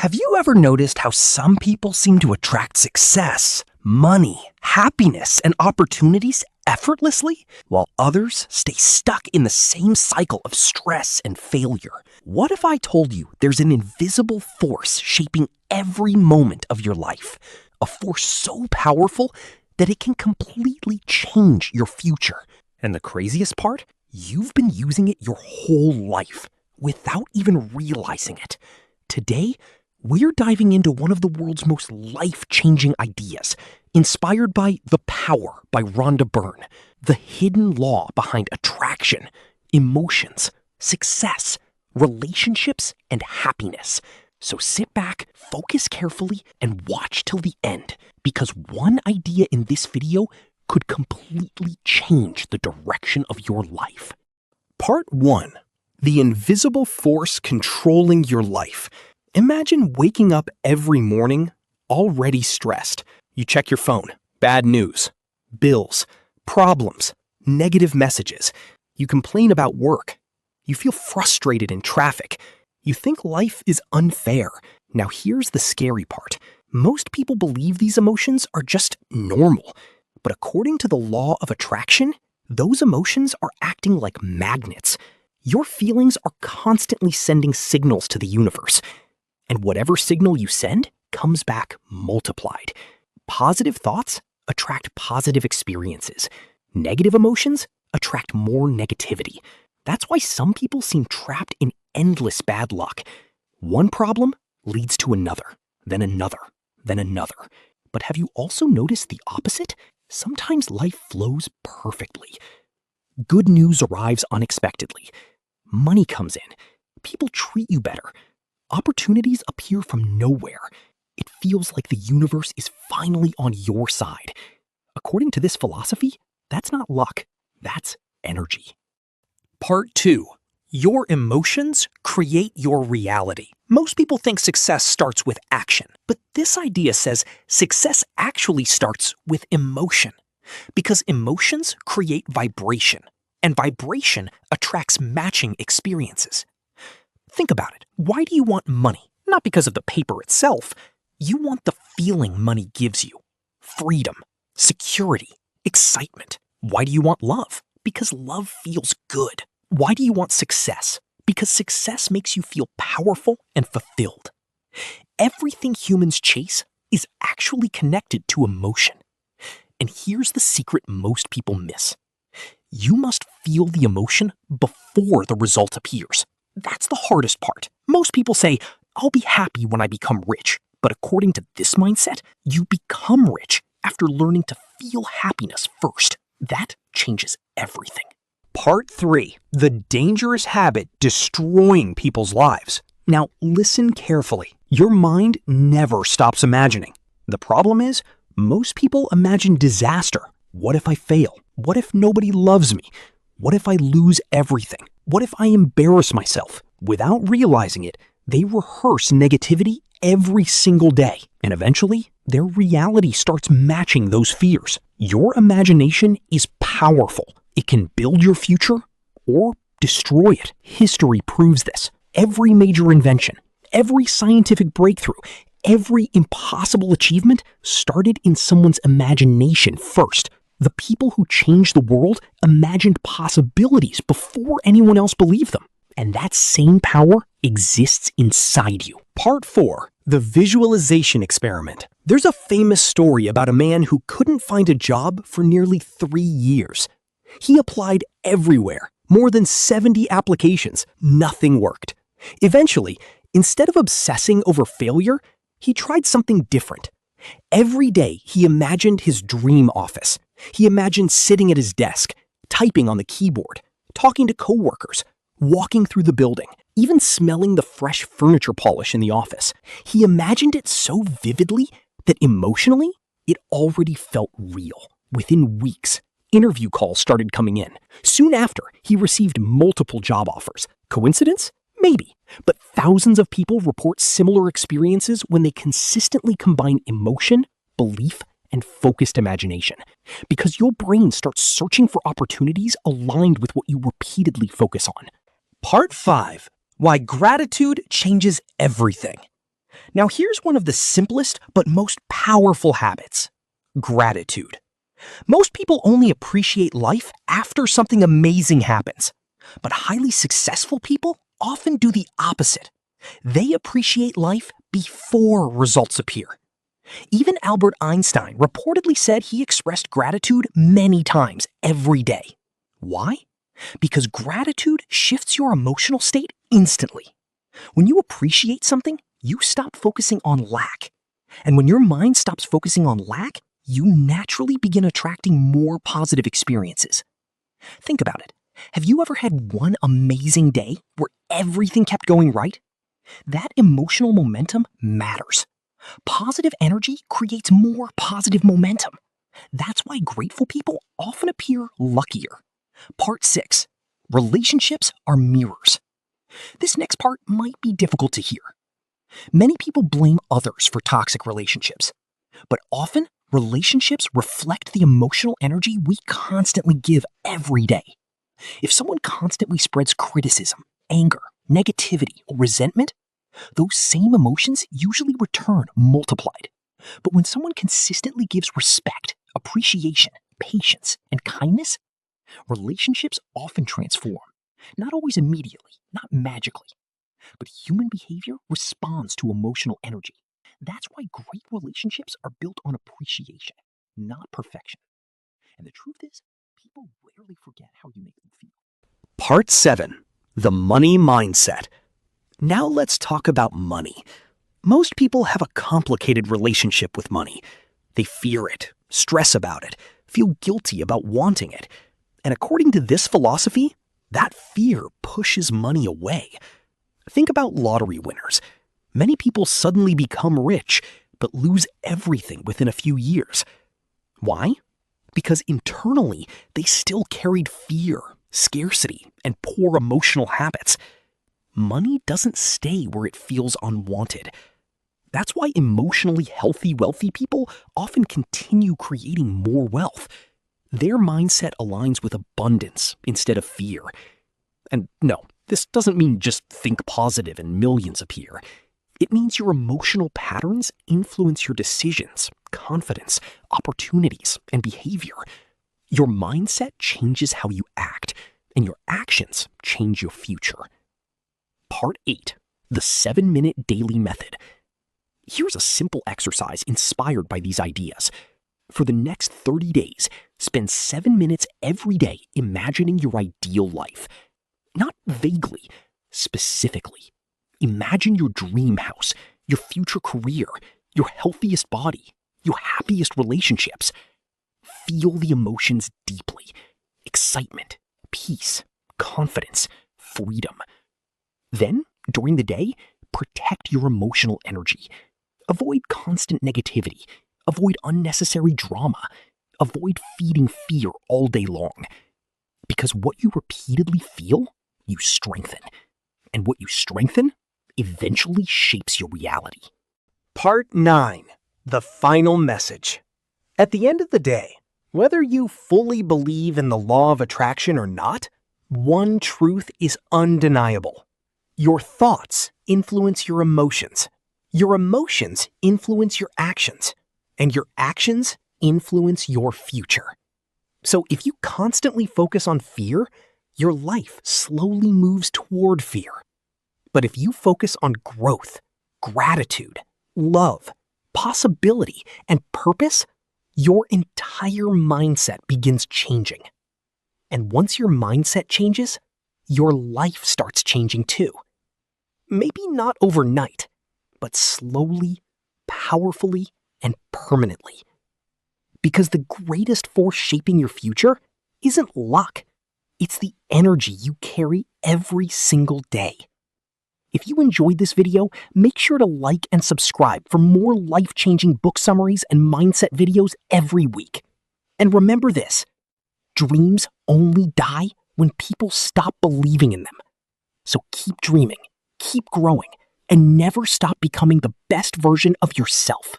Have you ever noticed how some people seem to attract success, money, happiness, and opportunities effortlessly, while others stay stuck in the same cycle of stress and failure? What if I told you there's an invisible force shaping every moment of your life? A force so powerful that it can completely change your future. And the craziest part? You've been using it your whole life without even realizing it. Today, we're diving into one of the world's most life-changing ideas, inspired by The Power by Rhonda Byrne, the hidden law behind attraction, emotions, success, relationships, and happiness. So sit back, focus carefully, and watch till the end, because one idea in this video could completely change the direction of your life. Part 1. The invisible force controlling your life. Imagine waking up every morning already stressed. You check your phone, bad news, bills, problems, negative messages. You complain about work. You feel frustrated in traffic. You think life is unfair. Now here's the scary part. Most people believe these emotions are just normal. But according to the law of attraction, those emotions are acting like magnets. Your feelings are constantly sending signals to the universe. And whatever signal you send comes back multiplied. Positive thoughts attract positive experiences. Negative emotions attract more negativity. That's why some people seem trapped in endless bad luck. One problem leads to another, then another, then another. But have you also noticed the opposite? Sometimes life flows perfectly. Good news arrives unexpectedly. Money comes in. People treat you better. Opportunities appear from nowhere. It feels like the universe is finally on your side. According to this philosophy, that's not luck, that's energy. Part 2. Your emotions create your reality. Most people think success starts with action, but this idea says success actually starts with emotion. Because emotions create vibration, and vibration attracts matching experiences. Think about it. Why do you want money? Not because of the paper itself. You want the feeling money gives you. Freedom, security, excitement. Why do you want love? Because love feels good. Why do you want success? Because success makes you feel powerful and fulfilled. Everything humans chase is actually connected to emotion. And here's the secret most people miss. You must feel the emotion before the result appears. That's the hardest part. Most people say, I'll be happy when I become rich. But according to this mindset, you become rich after learning to feel happiness first. That changes everything. Part 3. The dangerous habit destroying people's lives. Now listen carefully. Your mind never stops imagining. The problem is, most people imagine disaster. What if I fail? What if nobody loves me? What if I lose everything? What if I embarrass myself? Without realizing it, they rehearse negativity every single day. And eventually, their reality starts matching those fears. Your imagination is powerful. It can build your future or destroy it. History proves this. Every major invention, every scientific breakthrough, every impossible achievement started in someone's imagination first. The people who changed the world imagined possibilities before anyone else believed them. And that same power exists inside you. Part 4. The visualization experiment. There's a famous story about a man who couldn't find a job for nearly 3 years. He applied everywhere, more than 70 applications. Nothing worked. Eventually, instead of obsessing over failure, he tried something different. Every day, he imagined his dream office. He imagined sitting at his desk, typing on the keyboard, talking to coworkers, walking through the building, even smelling the fresh furniture polish in the office. He imagined it so vividly that emotionally, it already felt real. Within weeks, interview calls started coming in. Soon after, he received multiple job offers. Coincidence? Maybe. But thousands of people report similar experiences when they consistently combine emotion, belief, and focused imagination. Because your brain starts searching for opportunities aligned with what you repeatedly focus on. Part 5. Why gratitude changes everything. Now here's one of the simplest but most powerful habits: gratitude. Most people only appreciate life after something amazing happens, but highly successful people often do the opposite. They appreciate life before results appear. Even Albert Einstein reportedly said he expressed gratitude many times every day. Why? Because gratitude shifts your emotional state instantly. When you appreciate something, you stop focusing on lack. And when your mind stops focusing on lack, you naturally begin attracting more positive experiences. Think about it. Have you ever had one amazing day where everything kept going right? That emotional momentum matters. Positive energy creates more positive momentum. That's why grateful people often appear luckier. Part 6. Relationships are mirrors. This next part might be difficult to hear. Many people blame others for toxic relationships, but often relationships reflect the emotional energy we constantly give every day. If someone constantly spreads criticism, anger, negativity, or resentment, those same emotions usually return multiplied. But when someone consistently gives respect, appreciation, patience, and kindness, relationships often transform. Not always immediately, not magically, but human behavior responds to emotional energy. That's why great relationships are built on appreciation, not perfection. And the truth is, people rarely forget how you make them feel. Part 7. The Money Mindset. Now let's talk about money. Most people have a complicated relationship with money. They fear it, stress about it, feel guilty about wanting it. And according to this philosophy, that fear pushes money away. Think about lottery winners. Many people suddenly become rich, but lose everything within a few years. Why? Because internally, they still carried fear, scarcity, and poor emotional habits. Money doesn't stay where it feels unwanted. That's why emotionally healthy, wealthy people often continue creating more wealth. Their mindset aligns with abundance instead of fear. And no, this doesn't mean just think positive and millions appear. It means your emotional patterns influence your decisions, confidence, opportunities, and behavior. Your mindset changes how you act, and your actions change your future. Part 8. The 7-Minute Daily Method. Here's a simple exercise inspired by these ideas. For the next 30 days, spend 7 minutes every day imagining your ideal life. Not vaguely, specifically. Imagine your dream house, your future career, your healthiest body, your happiest relationships. Feel the emotions deeply. Excitement, peace, confidence, freedom. Then, during the day, protect your emotional energy. Avoid constant negativity. Avoid unnecessary drama. Avoid feeding fear all day long. Because what you repeatedly feel, you strengthen. And what you strengthen eventually shapes your reality. Part 9. The Final Message. At the end of the day, whether you fully believe in the law of attraction or not, one truth is undeniable. Your thoughts influence your emotions. Your emotions influence your actions. And your actions influence your future. So if you constantly focus on fear, your life slowly moves toward fear. But if you focus on growth, gratitude, love, possibility, and purpose, your entire mindset begins changing. And once your mindset changes, your life starts changing too. Maybe not overnight, but slowly, powerfully, and permanently. Because the greatest force shaping your future isn't luck. It's the energy you carry every single day. If you enjoyed this video, make sure to like and subscribe for more life-changing book summaries and mindset videos every week. And remember this, dreams only die when people stop believing in them. So keep dreaming, keep growing, and never stop becoming the best version of yourself.